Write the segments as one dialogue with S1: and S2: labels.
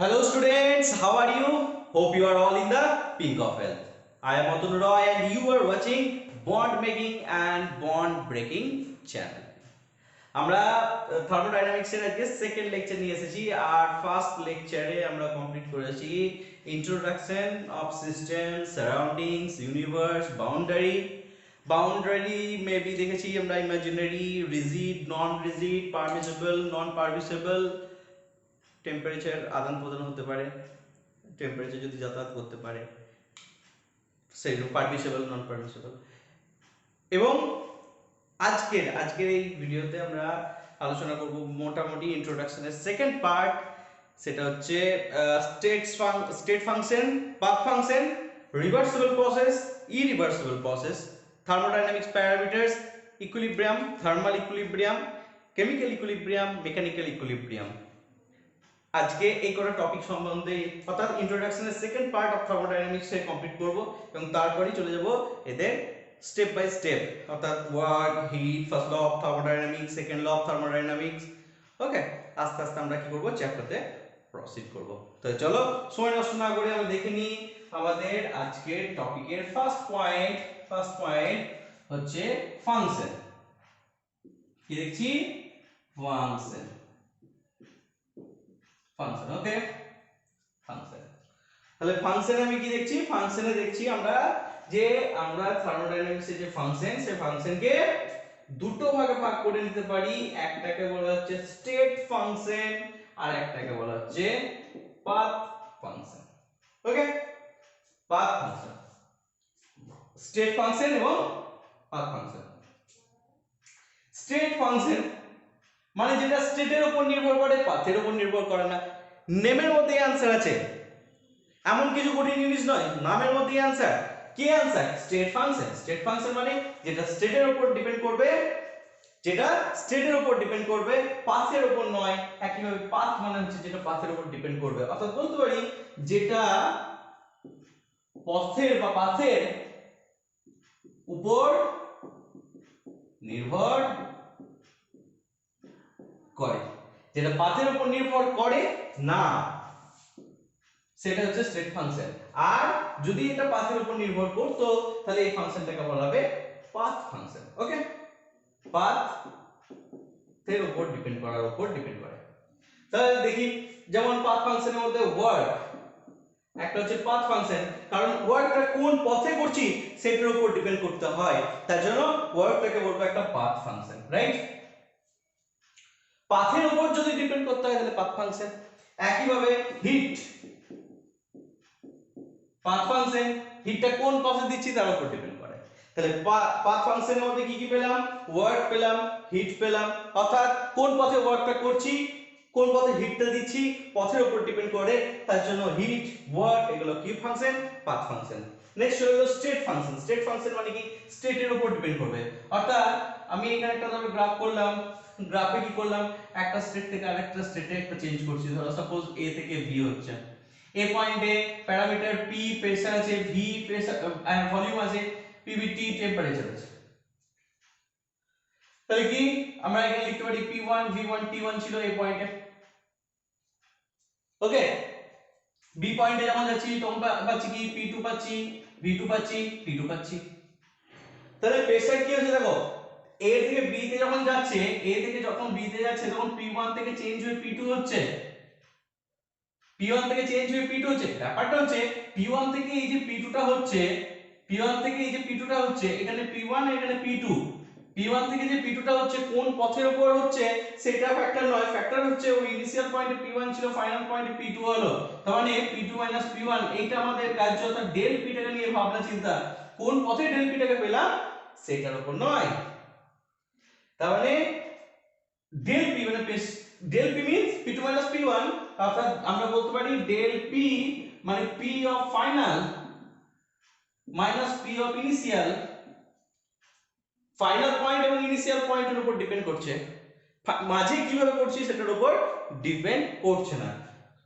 S1: Hello students, how are you? Hope you are all in the pink of health. I am Atun Roy and you are watching Bond Making and Bond Breaking channel. আমরা thermodynamics এর আজকে second lecture নিয়ে এসেছি আর first লেকচারে আমরা complete করেছি introduction of system surroundings universe boundary maybe দেখেছি আমরা ইমাজিনারি রিজিড নন রিজিড পারমিসিবল নন পারমিসিবল টেম্পারেচার আদান প্রদান হতে পারে টেম্পারেচার যদি যাতায়াত করতে পারে সেগুলো পারমিসিবল নন পারমিসিবল এবং আজকের এই ভিডিওতে আমরা আলোচনা করব মোটামুটি ইন্ট্রোডাকশনের সেকেন্ড পার্ট সেটা হচ্ছে state function path function reversible process irreversible process thermodynamics parameters equilibrium thermal equilibrium chemical equilibrium mechanical equilibrium আজকে এই কটা টপিক সম্বন্ধে অর্থাৎ ইন্ট্রোডাকশনের সেকেন্ড পার্ট অফ থার্মোডাইনামিক্স এ কমপ্লিট করব এবং তারপরেই চলে যাব এদের স্টেপ বাই স্টেপ অর্থাৎ work heat first law of thermodynamics second law of thermodynamics okay আস্তে আস্তে আমরা কি করব চ্যাপ্টারতে প্রসিড করব তো চলো সময় নষ্ট না করে আমরা দেখে নিই আমাদের আজকের টপিকের ফার্স্ট পয়েন্ট হচ্ছে ফাংশন কি দেখছি ফাংশন ওকে ফাংশন তাহলে ফাংশনে আমি কি দেখছি ফাংশনে দেখছি আমরা থার্মোডাইনামিক্সের যে ফাংশন সেই ফাংশনকে দুটো ভাগে ভাগ করে নিতে পারি একটাকে বলা হচ্ছে স্টেট ফাংশন আর একটাকে বলা হচ্ছে পাথ ফাংশন ওকে পাথ ফাংশন স্টেট ফাংশন এবং পাথ ফাংশন স্টেট ফাংশন মানে যেটা স্টেটের উপর নির্ভর করে পাথের উপর নির্ভর করে না নেমের মধ্যে অ্যানসার আছে এমন কিছু কঠিন জিনিস নয় নামের মধ্যে অ্যানসার কি অ্যানসার স্টেট ফাংশন মানে যেটা স্টেটের উপর ডিপেন্ড করবে পাথের উপর নয় একইভাবে পাথ মানে হচ্ছে যেটা পাথের উপর ডিপেন্ড করবে অর্থাৎ বলতে পারি যেটা পাথের উপর নির্ভর করে যেটা পাথের উপর নির্ভর করে না সেটা হচ্ছে স্টেট ফাংশন আর যদি এটা পাথের উপর নির্ভর করতো তাহলে এই ফাংশনটাকে বলা হবে পাথ ফাংশন ওকে পাথ এর উপর ডিপেন্ড করে তাহলে দেখি যেমন পাথ ফাংশনের মধ্যে ওয়ার্ক একটা হচ্ছে পাথ ফাংশন কারণ ওয়ার্কটা কোন পথে করছি সেটার উপর ডিপেন্ড করতে হয় তার জন্য ওয়ার্কটাকে বলবো একটা পাথ ফাংশন রাইট পাথের উপর যদি ডিপেন্ড করতে হয় তাহলে পাথ ফাংশন একইভাবে হিট পাথ ফাংশন হিটটা কোন পথে দিচ্ছি তার উপর ডিপেন্ড করে তাহলে পাথ ফাংশনের মধ্যে কি পেলাম ওয়ার্ক পেলাম হিট পেলাম অর্থাৎ কোন পথে ওয়ার্কটা করছি কোন পথে হিটটা দিচ্ছি পথের উপর ডিপেন্ড করে তার জন্য হিট ওয়ার্ক এগুলো কি ফাংশন পাথ ফাংশন নেক্সট হলো স্টেট ফাংশন মানে কি স্টেটের উপর ডিপেন্ড করবে অর্থাৎ আমি এখানে একটা গ্রাফ করলাম গ্রাফে কি করলাম একটা স্টেট থেকে আরেকটা স্টেটে একটা চেঞ্জ করছি ধরো সাপোজ a থেকে b হচ্ছে a পয়েন্টে প্যারামিটার p প্রেসার আছে v প্রেসার ভলিউম আছে pvt টেম্পারেচার আছে তাহলে কি আমরা এখানে লিখতে পারি p1 v1 t1 ছিল এই পয়েন্টে ওকে b পয়েন্টে যখন যাচ্ছি তখন পাচ্ছি কি p2 পাচ্ছি v2 পাচ্ছি t2 পাচ্ছি তাহলে প্রেসার কি হচ্ছে দেখো a থেকে b তে যখন যাচ্ছে তখন p1 থেকে চেঞ্জ হয়ে p2 হচ্ছে ব্যাপারটা হচ্ছে p1 থেকে এই যে p2 টা হচ্ছে এখানে p1 এখানে p2 p1 থেকে যে p2 টা হচ্ছে কোন পথের উপর হচ্ছে সেটা ফ্যাক্টর নয় ফ্যাক্টর হচ্ছে ওই ইনিশিয়াল পয়েন্টে p1 ছিল ফাইনাল পয়েন্টে p2 হলো তার মানে p2 p1 এইটা আমাদের কার্য অর্থাৎ ডেল p টাকে নিয়ে ভাবনা চিন্তা কোন পথে ডেল p টাকে পেলাম সেটার উপর নয় তার মানে del p means p2 p1 অর্থাৎ আমরা বলতে পারি ডেল p মানে p of final minus p of initial final point এবং ইনিশিয়াল পয়েন্টের উপর ডিপেন্ড করছে মাঝে কিভাবে করছি সেটার উপর ডিপেন্ড করছে না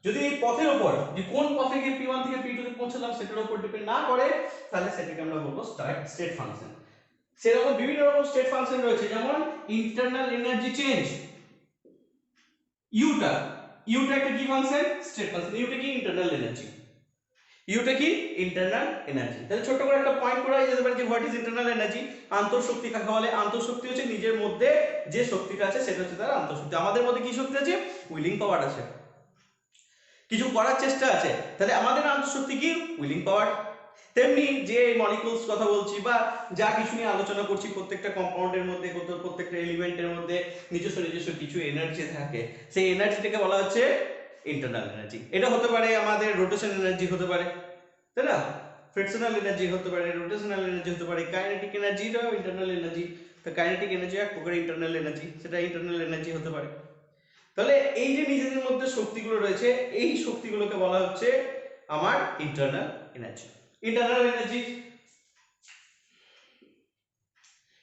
S1: যদি এই পথের উপর যে কোন পথে গিয়ে p1 থেকে p2 তে পৌঁছলাম সেটার উপর ডিপেন্ড না করে তাহলে সেটাকে আমরা বলবো স্টেট ফাংশন সেরকম বিভিন্ন রকম স্টেট ফাংশন রয়েছে যেমন ইন্টারনাল এনার্জি চেঞ্জ ইউটা ইউটা একটা কি ফাংশন, স্টেট ফাংশন। ইউটা কি ইন্টারনাল এনার্জি, ইউটা কি ইন্টারনাল এনার্জি। তাহলে ছোট করে একটা পয়েন্ট করা যেতে পারে যে হোয়াট ইজ ইন্টারনাল এনার্জি। আন্তঃশক্তি কাকে বলে? আন্তঃশক্তি হচ্ছে নিজের মধ্যে যে শক্তিটা আছে সেটা হচ্ছে তার আন্তঃশক্তি। আমাদের মধ্যে কি শক্তি আছে? উইলিং পাওয়ার আছে, কিছু করার চেষ্টা আছে, তাহলে আমাদের আন্তঃশক্তি কি? উইলিং পাওয়ার। তেমনি যে মলিকুলস কথা বলছি বা যা কিছু নিয়ে আলোচনা করছি, প্রত্যেকটা কম্পাউন্ডের মধ্যে, প্রত্যেকটা এলিমেন্টের মধ্যে নিজস্ব নিজস্ব কিছু এনার্জি থাকে, সেই এনার্জিটাকে বলা হচ্ছে ইন্টারনাল এনার্জি। এটা হতে পারে আমাদের রোটেশন এনার্জি হতে পারে, তাই না? ফ্রিকশনাল এনার্জি হতে পারে, রোটেশনাল এনার্জি হতে পারে, কাইনেটিক এনার্জিটাও ইন্টারনাল এনার্জি। তো কাইনেটিক এনার্জি এক প্রকার ইন্টারনাল এনার্জি, সেটা ইন্টারনাল এনার্জি হতে পারে। তাহলে এই যে নিজেদের মধ্যে শক্তিগুলো রয়েছে, এই শক্তিগুলোকে বলা হচ্ছে আমার internal energy. Internal energy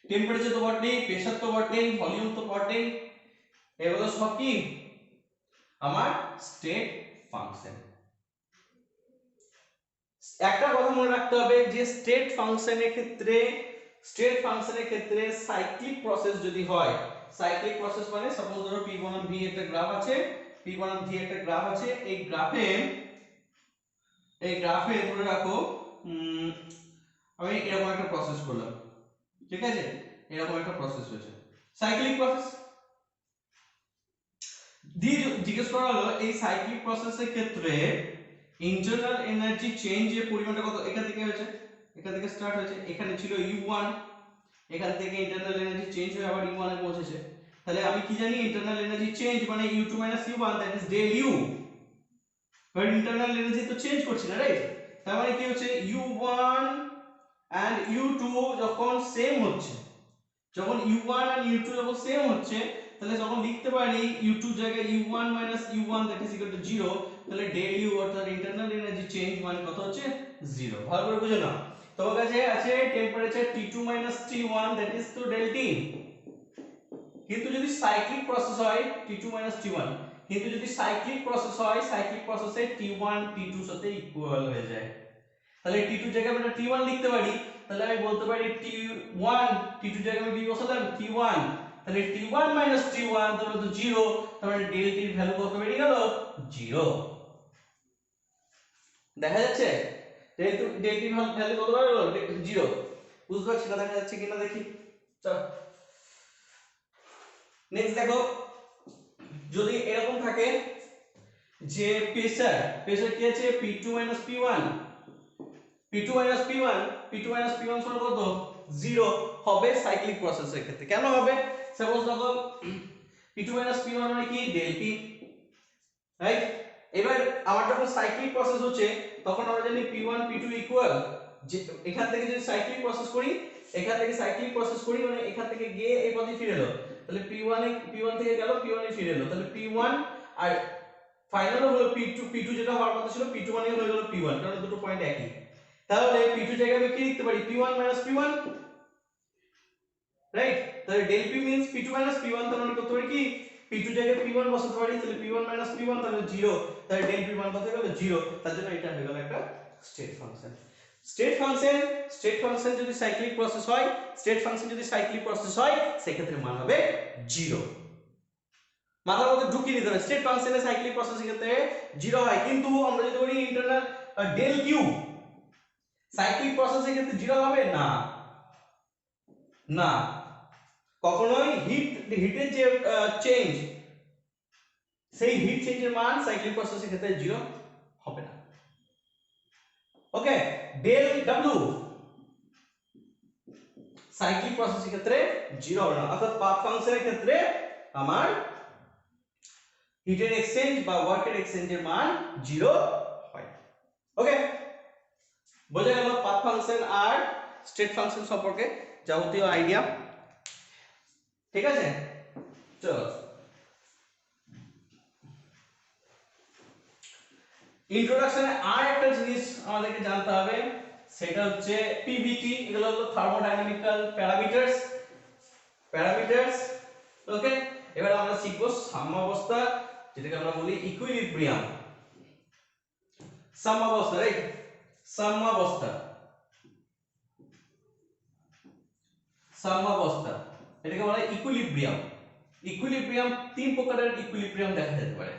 S1: temperature তো বটেই, প্রেসার তো বটেই, ভলিউম তো বটেই, এগুলো সব কি আমার স্টেট ফাংশন। একটা কথা মনে রাখতে হবে যে স্টেট ফাংশনের ক্ষেত্রে সাইক্লিক প্রসেস যদি হয়, সাইক্লিক প্রসেস মানে সাপোজ ধরো p বনাম v একটা গ্রাফ আছে, p বনাম v একটা গ্রাফ আছে, এই গ্রাফে ধরে রাখো আমি এরকম একটা প্রসেস করলাম, ঠিক আছে? এরকম একটা প্রসেস হয়েছে, সাইক্লিক প্রসেস। জিজ্ঞেস করা হলো এই সাইক্লিক প্রসেসের ক্ষেত্রে ইন্টারনাল এনার্জি চেঞ্জের পরিমাণটা কত? এখান থেকে হয়েছে, এখান থেকে স্টার্ট হয়েছে, এখানে ছিল u1, এখান থেকে ইন্টারনাল এনার্জি চেঞ্জ হয়ে আবার u1 এ পৌঁছেছে। তাহলে আমি কি জানি? ইন্টারনাল এনার্জি চেঞ্জ মানে u2 u1 that is del u। But internal energy তো চেঞ্জ করছে না, রাইট? তার মানে কি হচ্ছে u1 and u2 যখন সেম হচ্ছে, যখন u1 and u2 যখন সেম হচ্ছে, তাহলে যখন লিখতে পারি u2 জায়গায় u1 u1 that is equal to 0, তাহলে del u অর্থাৎ ইন্টারনাল এনার্জি চেঞ্জ মানে কত হচ্ছে? 0। ভালো করে বুঝো না। তোমার কাছে আছে temperature T2 T1 that is to del T, কিন্তু যদি সাইক্লিক প্রসেস হয় T2 T1, কিন্তু যদি সাইক্লিক প্রসেস হয়, সাইক্লিক প্রসেসে T1 T2 সাথে ইকুয়াল হয়ে যায়। তাহলে T2 জায়গায় আমরা T1 লিখতে পারি, তাহলে আমি বলতে পারি T1, T2 জায়গায় আমি কি বসালাম? T1, তাহলে T1 T1 তাহলে তো 0, তাহলে del T এর ভ্যালু কত বেরিয়ে গেল? 0। দেখা যাচ্ছে del T এর ভ্যালু কত বেরিয়ে গেল? 0। বুঝতে পারছি না, দেখা যাচ্ছে কিনা দেখি। চলো নেক্সট দেখো, যদি এরকম থাকে যে প্রেসার কি আছে? P2 P1, P2 P1 সমান কত? 0 হবে সাইক্লিক প্রসেসের ক্ষেত্রে। কেন হবে? সাপোজ দেখো P2 P1 মানে কি? del P, right? এবার আমার যখন সাইক্লিক প্রসেস হচ্ছে তখন আমরা জানি P1 P2 ইকুয়াল, যে এখান থেকে যদি সাইক্লিক প্রসেস করি, এখান থেকে সাইক্লিক প্রসেস করি মানে এখান থেকে গিয়ে এই পদে ফিরে এলো, তাহলে P1 থেকে গেল P1 এ ফিরে এলো, তাহলে P1 আর ফাইনাল হলো P2 যেটা হওয়ার কথা ছিল P2 মানে হয়ে গেল P1, কারণ দুটো পয়েন্ট একই। তাহলে P2 জায়গায় আমি কি লিখতে পারি? P1 P1, right? তাহলে del P means P2 P1, তার মানে করতে পারি কি? P2 জায়গায় P1 বসাতে পারি, তাহলে P1 P1 তাহলে 0, তাহলে del P1 কত হয়ে গেল? 0। তার জন্য এটা হয়ে গেল একটা স্টেট ফাংশন। স্টেট ফাংশন যদি সাইক্লিক প্রসেস হয়, সেই ক্ষেত্রে মান হবে 0। মাথার মধ্যে ঢুকিয়ে নিতে হবে, স্টেট ফাংশনে সাইক্লিক প্রসেসের ক্ষেত্রে 0 হয়, কিন্তু আমরা যদি বলি ইন্টারনাল del Q সাইক্লিক প্রসেসের ক্ষেত্রে 0 হবে না, না কখনোই হিটের যে চেঞ্জ, সেই হিট চেঞ্জের মান সাইক্লিক প্রসেসের ক্ষেত্রে 0 হবে না। ওকে, del W সাইক্লিক প্রসেসের ক্ষেত্রে 0 হবে না, অর্থাৎ পাথ ফাংশনের ক্ষেত্রে আমার হিটের এক্সচেঞ্জ বা ওয়ার্কের এক্সচেঞ্জের মান 0 হয়। ওকে, বোঝা গেল পাথ ফাংশন আর স্টেট ফাংশন সম্পর্কে যাবতীয় আইডিয়া, ঠিক আছে? চলো ইন্ট্রোডাকশনে আর একটা জিনিস আমাদেরকে জানতে হবে, সেটা হচ্ছে পিভিটি। এগুলো হলো থার্মোডাইনামিক্যাল প্যারামিটারস। ওকে, এবার আমরা শিখবো সাম্যাবস্থা, যেটাকে আমরা বলি ইকুইলিব্রিয়াম। সাম্যাবস্থা, রাইট? সাম্যাবস্থা এটাকে বলা হয় ইকুইলিব্রিয়াম। তিন প্রকারের ইকুইলিব্রিয়াম দেখা যেতে পারে।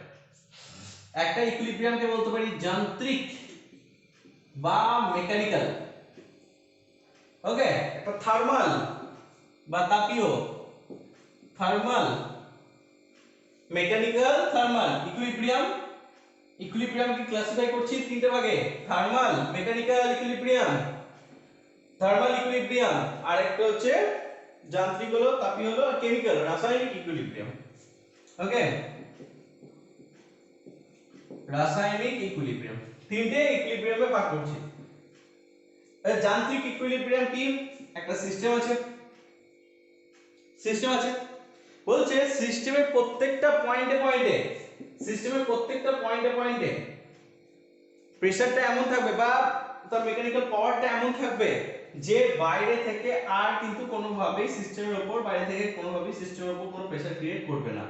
S1: একটা ইকুইলিব্রিয়ামকে বলতে পারি যান্ত্রিক বা মেকানিক্যাল, ওকে। একটা থার্মাল বা তাপীয়, থার্মাল, মেকানিক্যাল, থার্মাল ইকুইলিব্রিয়াম। ইকুইলিব্রিয়ামকে ক্লাসিফাই করছি তিনটে ভাগে, thermal, mechanical equilibrium, thermal equilibrium, আর একটা হচ্ছে যান্ত্রিক হলো, তাপীয় হলো, আর কেমিক্যাল রাসায়নিক ইকুইলিব্রিয়াম, ওকে। রাসায়নিক ইকুইলিব্রিয়াম তিনটে ইকুইলিব্রিয়ামে ভাগ করছি। যান্ত্রিক ইকুইলিব্রিয়াম কি? একটা সিস্টেম আছে, সিস্টেম আছে, বলছে সিস্টেমের প্রত্যেকটা পয়েন্টে পয়েন্টে, সিস্টেমের প্রত্যেকটা পয়েন্টে পয়েন্টে প্রেসারটা এমন থাকবে বা তার মেকানিক্যাল পাওয়ারটা এমন থাকবে যে বাইরে থেকে আর কিন্তু কোনোভাবেই সিস্টেমের উপর, বাইরে থেকে কোনোভাবেই সিস্টেমের উপর কোনো প্রেসার ক্রিয়েট করবে না।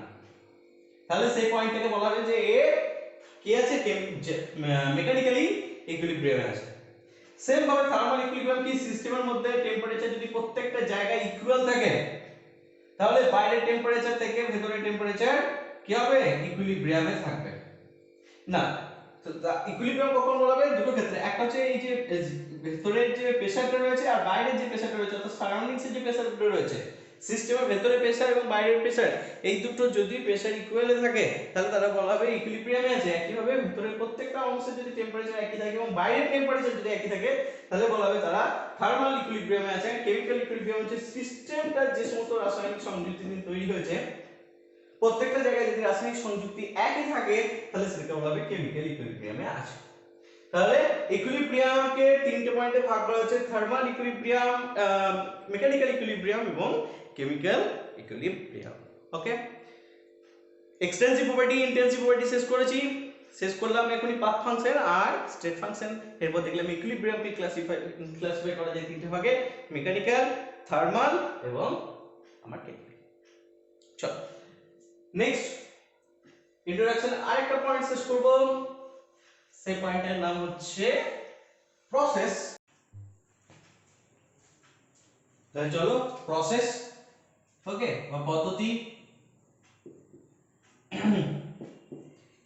S1: তাহলে সেই পয়েন্টটাকে বলা হবে যে এ কি আছে, মেকানিক্যালি ইকুইলিব্রিয়ামে আছে। সেম ভাবে থার্মাল ইকুইলিব্রিয়াম কি? সিস্টেমের মধ্যে টেম্পারেচার যদি প্রত্যেকটা জায়গায় ইকুয়াল থাকে তাহলে বাইরের টেম্পারেচার থেকে ভেতরের টেম্পারেচার কি হবে? ইকুইলিব্রিয়ামে থাকবে না। তো ইকুইলিব্রিয়াম কখন বলা হবে? দুটো ক্ষেত্রে, একটা হচ্ছে এই যে ভেতরের যে প্রেসারটা রয়েছে আর বাইরের যে প্রেসারটা রয়েছে, অর্থাৎ সারাউন্ডিংস এর যে প্রেসারটা রয়েছে, সিস্টেমের ভেতরের প্রেসার এবং বাইরের প্রেসার, এই দুটো যদি প্রেসার ইকুয়ালে থাকে তাহলে তারা বলা হবে ইকুইলিব্রিয়ামে আছে। একইভাবে ভেতরের প্রত্যেকটা অংশে যদি টেম্পারেচার একই থাকে এবং বাইরের টেম্পারেচার যদি একই থাকে তাহলে বলা হবে তারা থার্মাল ইকুইলিব্রিয়ামে আছে। কেমিক্যাল ইকুইলিব্রিয়াম হচ্ছে সিস্টেমটা যে সমস্ত রাসায়নিক সংযুক্তি দিয়ে তৈরি হয়েছে, প্রত্যেকটা জায়গায় যদি রাসায়নিক সংযুক্তি একই থাকে তাহলে সেটাকে বলা হবে কেমিক্যাল ইকুইলিব্রিয়ামে আছে। তাহলে ইকুইলিব্রিয়ামকে তিনটে পয়েন্টে ভাগ করা হচ্ছে, থার্মাল ইকুইলিব্রিয়াম, মেকানিক্যাল ইকুইলিব্রিয়াম এবং কেমিক্যাল ইকুইলিব্রিয়াম, ওকে। এক্সটেনসিভ প্রপার্টি, ইন্টেনসিভ প্রপার্টি শেষ করেছি, শেষ করলাম এখনই পাথ ফাংশন আর স্টেট ফাংশন। এরপর দেখলাম ইকুইলিব্রিয়ামকে ক্লাসিফাই করা যায় তিনটে ভাগে, মেকানিক্যাল, থার্মাল এবং আমার কেমিক্যাল। চলো নেক্সট ইন্ট্রোডাকশন আরেকটা পয়েন্ট শেষ করব, সেই পয়েন্টের নাম হচ্ছে প্রসেস। তাহলে চলো প্রসেস, ওকে, বা পদ্ধতি।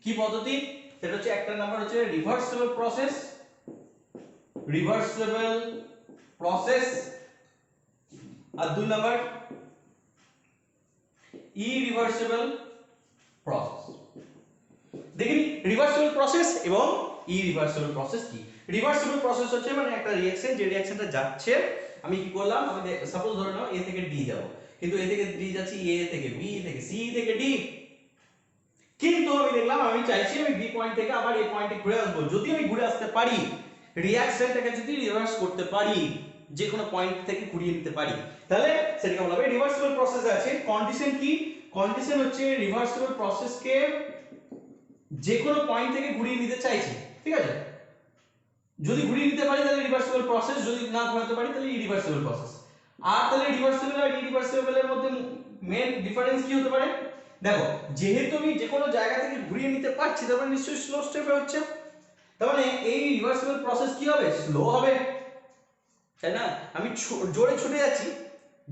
S1: কি পদ্ধতি? সেটা হচ্ছে একটা নাম্বার হচ্ছে রিভার্সিবল প্রসেস, রিভার্সিবল প্রসেস, আর দুই নাম্বার ইরিভার্সিবল প্রসেস। দেখি রিভার্সিবল প্রসেস এবং ইরিভার্সিবল প্রসেস কি। রিভার্সিবল প্রসেস হচ্ছে মানে একটা রিঅ্যাকশন, যে রিঅ্যাকশনটা যাচ্ছে, আমি কি করলাম, আমি সাপোজ ধরে নাও এ থেকে ডি যাব, কিন্তু এ থেকে ডি যাচ্ছি এ থেকে বি থেকে সি থেকে ডি, কিন্তু আমি দেখলাম আমি চাইছি আমি বি পয়েন্ট থেকে আবার এই পয়েন্টে ঘুরে আসবো। যদি আমি ঘুরে আসতে পারি, রিঅ্যাকশনটাকে যদি রিভার্স করতে পারি, যে কোনো পয়েন্ট থেকে ঘুরিয়ে নিতে পারি, তাহলে সেটাকে বলা হবে রিভার্সিবল প্রসেস। আছে কন্ডিশন কি? কন্ডিশন হচ্ছে রিভার্সিবল প্রসেসকে যে কোনো পয়েন্ট থেকে ঘুরিয়ে নিতে চাইছি, ঠিক আছে? যদি ঘুরিয়ে নিতে পারি তাহলে রিভার্সিবল প্রসেস, যদি না ঘোরাতে পারি তাহলে ইরিভার্সিবল প্রসেস। আর তাহলে রিভার্সিবল আর ইরিভার্সিবলের মধ্যে মেন ডিফারেন্স কি হতে পারে? দেখো, যেহেতু আমি যে কোনো জায়গা থেকে ঘুরিয়ে নিতে পারছি তার মানে নিশ্চয়ই স্লো স্টেপে হচ্ছে, তার মানে এই রিভার্সিবল প্রসেস কি হবে? স্লো হবে, তাই না? আমি জোরে ছুটে যাচ্ছি,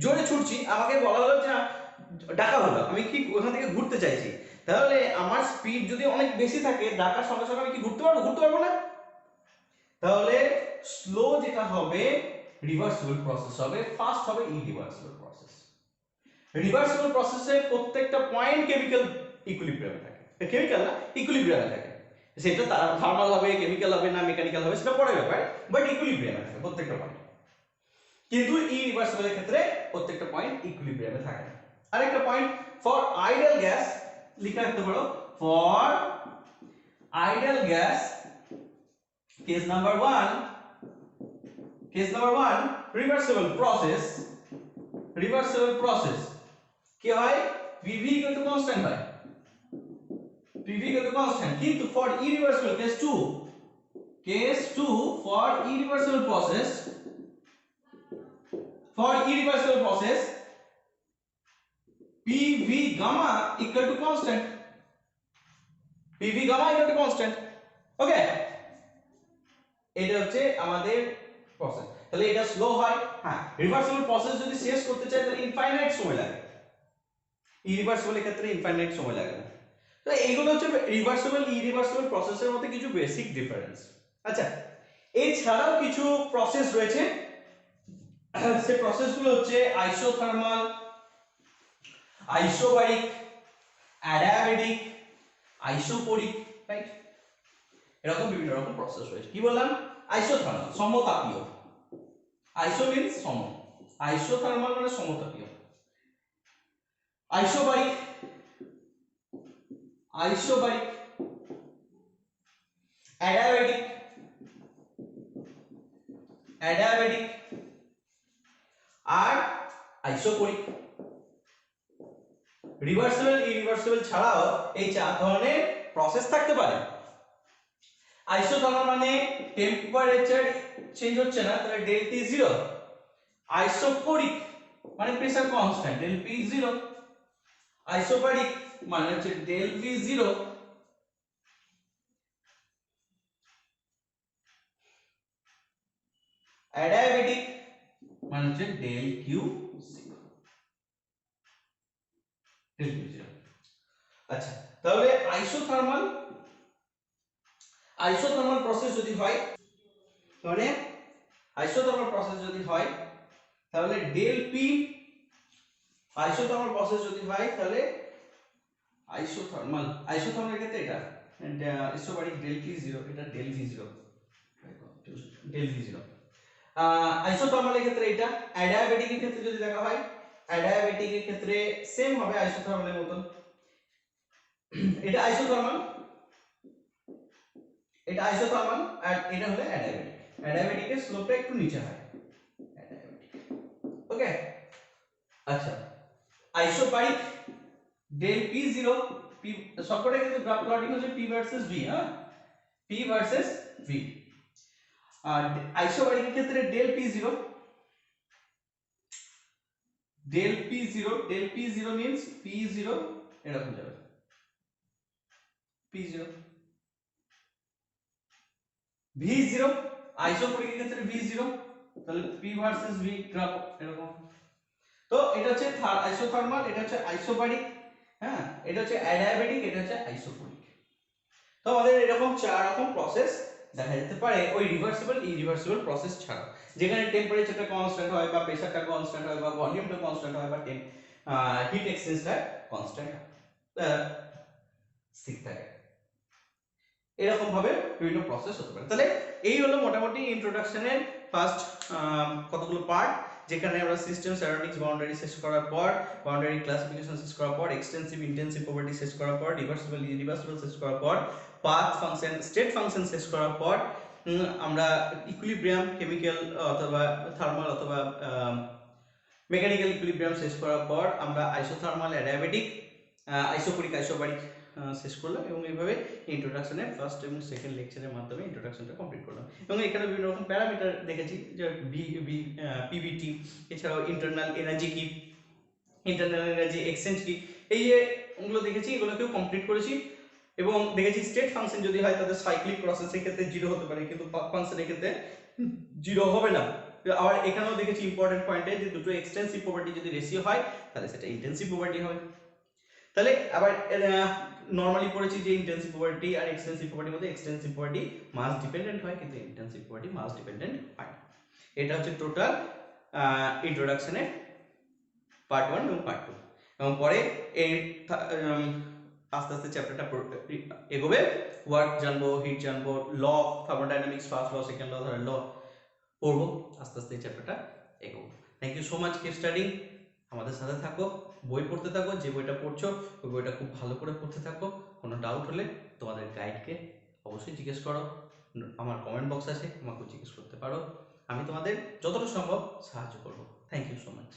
S1: জোরে ছুটছি, আমাকে বলা হলো যে ডাকা হলো, আমি কি ওখান থেকে ঘুরতে চাইছি, তাহলে আমার স্পিড যদি অনেক বেশি থাকে, ডাকার সঙ্গে সঙ্গে আমি কি ঘুরতে পারবো? ঘুরতে পারবো না। তাহলে স্লো যেটা হবে রিভার্সিবল প্রসেস হবে, ফাস্ট হবে ইরিভার্সিবল প্রসেস। রিভার্সিবল প্রসেসে প্রত্যেকটা পয়েন্ট কেমিক্যাল ইকুইলিব্রিয়ামে থাকে, কেমিক্যাল না ইকুইলিব্রিয়ামে থাকে। সেটা তার থার্মাল হবে, কেমিক্যাল হবে না মেকানিক্যাল হবে সেটা পরের ব্যাপার, বাট ইকুইলিব্রিয়ামে থাকে প্রত্যেকটা পয়েন্ট। কিন্তু ইরিভার্সিবলের ক্ষেত্রে প্রত্যেকটা পয়েন্ট ইকুইলিব্রিয়ামে থাকে না। আরেকটা পয়েন্ট, ফর আইডিয়াল গ্যাস লিখে রাখতে পারো, for ideal gas case number 1, reversible process কি হয়? pv equal to constant হয়, pv equal to constant। কিন্তু for irreversible case 2 for irreversible process pv gamma equal to constant, ওকে। এটা হচ্ছে আমাদের প্রসেস। তাহলে এটা স্লো হয়, হ্যাঁ। রিভার্সিবল প্রসেস যদি শেষ করতে চাই তাহলে ইনফাইনাইট সময় লাগে, ইরিভার্সিবলের ক্ষেত্রে ইনফাইনাইট সময় লাগে না। তো এইগুলো হচ্ছে রিভার্সিবল ইরিভার্সিবল প্রসেসের মধ্যে কিছু বেসিক ডিফারেন্স। আচ্ছা, এছাড়াও কিছু প্রসেস রয়েছে, সেই প্রসেসগুলো হচ্ছে আইসোথার্মাল, আইসোবারিক, অ্যাডিয়াবেটিক, আইসোপোরিক, রাইট? এরকম বিভিন্ন রকম প্রসেস রয়েছে। কি বললাম? আইসোথার্মাল সমতাপীয়, আইসো মিন্স সম, আইসোথার্মাল মানে সমতাপীয়। আইসোবারিক, আইসোবারিক, অ্যাডিয়াবেটিক, অ্যাডিয়াবেটিক আর আইসোপোরিক। রিভার্সিবল ইরিভার্সিবল ছাড়াও এই চার ধরনের প্রসেস থাকতে পারে। আইসোথার্মাল মানে টেম্পারেচার চেঞ্জ হচ্ছে না, তাহলে ডেল টি 0। আইসোপোরিক মানে pressure constant, del P 0। Isobaric মানে হচ্ছে ডেল ভি 0। অ্যাডিয়াবেটিক মানে হচ্ছে ডেল কিউ 0, ডেল কিউ 0। আচ্ছা, তাহলে আইসোথার্মাল প্রসেস যদি হয়, মানে আইসোথার্মাল প্রসেস যদি হয় তাহলে ডেল পি, আইসোথার্মাল প্রসেস যদি হয় তাহলে আইসোথার্মাল ক্ষেত্রে এটা আইসোবারিক ডেল পি 0, এটা del V 0, del V 0। Isothermal এর ক্ষেত্রে এটা। অ্যাডিয়াবেটিক এর ক্ষেত্রে যদি দেখা হয়, অ্যাডিয়াবেটিক এর ক্ষেত্রে সেম হবে আইসোথার্মালের মতন। এটা আইসোথার্মাল, এটা আইসোথার্মাল, আর এটা হলো অ্যাডিয়াবেটিক। অ্যাডিয়াবেটিক এর স্লোপটা একটু নিচে হয়, ওকে। আচ্ছা, আইসোবারিক ডেল পি 0, পি সবকটা কিন্তু প্লটিং হচ্ছে পি ভার্সেস ভি, হ্যাঁ, পি ভার্সেস ভি। আর আইসোবারিক এর ক্ষেত্রে del P 0, del P 0, del P 0 means P 0 এরকম যাবে, পি 0 ভি 0। আইসোপোরিক এর ক্ষেত্রে ভি 0, তাহলে পি ভার্সেস ভি গ্রাফ এরকম। তো এটা হচ্ছে আইসোথার্মাল, এটা হচ্ছে আইসোবারিক, হ্যাঁ, এটা হচ্ছে অ্যাডিয়াবেটিক, এটা হচ্ছে আইসোপোরিক। তো আমাদের এরকম চার রকম প্রসেস দেখা যেতে পারে ওই রিভার্সিবল ইরিভার্সিবল প্রসেস ছাড়া, যেখানে টেম্পারেচারটা কনস্ট্যান্ট হয় বা প্রেসারটা কনস্ট্যান্ট হয় বা ভলিউমটা কনস্ট্যান্ট হয় বা হিট এক্সচেঞ্জটা কনস্ট্যান্ট স্থির থাকে। এরকম ভাবে বিভিন্ন প্রসেস হতে পারে। তাহলে এই হলো মোটামুটি ইন্ট্রোডাকশনের ফার্স্ট কতগুলো পার্ট, যেখানে আমরা সিস্টেম সারাউন্ডিংস বাউন্ডারি শেষ করার পর, বাউন্ডারি ক্লাসিফিকেশন শেষ করার পর, এক্সটেন্সিভ ইন্টেন্সিভ প্রপার্টি শেষ করার পর, রিভার্সিবল ইরিভার্সিবল শেষ করার পর, পাথ ফাংশন স্টেট ফাংশন শেষ করার পর, আমরা ইকুইলিব্রিয়াম কেমিক্যাল অথবা থার্মাল অথবা মেকানিক্যাল ইকুইলিব্রিয়াম শেষ করার পর আমরা আইসোথার্মাল, অ্যাডিয়াবেটিক, আইসোপোরিক, আইসোবারিক শেষ করলাম, এবং এইভাবে ইন্ট্রোডাকশনের ফার্স্ট এবং সেকেন্ড লেকচারের মাধ্যমে ইন্ট্রোডাকশনটা কমপ্লিট করলাম। এবং এখানে বিভিন্ন রকম প্যারামিটার দেখেছি, যে পিভিটি, এছাড়াও ইন্টারনাল এনার্জি কি, ইন্টারনাল এনার্জি এক্সচেঞ্জ কি, এই যে ওগুলো দেখেছি, এগুলোকেও কমপ্লিট করেছি। এবং দেখেছি স্টেট ফাংশন যদি হয় তাদের সাইক্লিক প্রসেসের ক্ষেত্রে 0 হতে পারে, কিন্তু পাথ ফাংশনের ক্ষেত্রে 0 হবে না। আবার এখানেও দেখেছি ইম্পর্টেন্ট পয়েন্টে, যে দুটো এক্সটেন্সিভ প্রপার্টি যদি রেশিও হয় তাহলে সেটা ইন্টেন্সিভ প্রপার্টি হবে। তাহলে আবার নরমালি পড়েছি যে ইন্টেন্সিভ প্রপার্টি আর এক্সটেন্সিভ প্রপার্টির মধ্যে এক্সটেন্সিভ প্রপার্টি মাস ডিপেন্ডেন্ট হয়, কিন্তু ইন্টেন্সিভ প্রপার্টি মাস ডিপেন্ডেন্ট হয় না। এটা হচ্ছে টোটাল ইন্ট্রোডাকশনের পার্ট 1 এবং পার্ট 2। এবং পরে এই আস্তে আস্তে চ্যাপ্টারটা এগোবে, ওয়ার্ক জানবো, হিট জানবো, law of thermodynamics, first law, second law, third law পড়বো, আস্তে আস্তে এই চ্যাপ্টারটা এগোবো। Thank you so much, keep studying, আমাদের সাথে থাকো, বই পড়তে থাকো, যে বইটা পড়ছো ওই বইটা খুব ভালো করে পড়তে থাকো। কোনো ডাউট হলে তোমাদের গাইডকে অবশ্যই জিজ্ঞেস করো, আমার কমেন্ট বক্স আছে, আমাকে জিজ্ঞেস করতে পারো, আমি তোমাদের যতটা সম্ভব সাহায্য করবো। Thank you so much.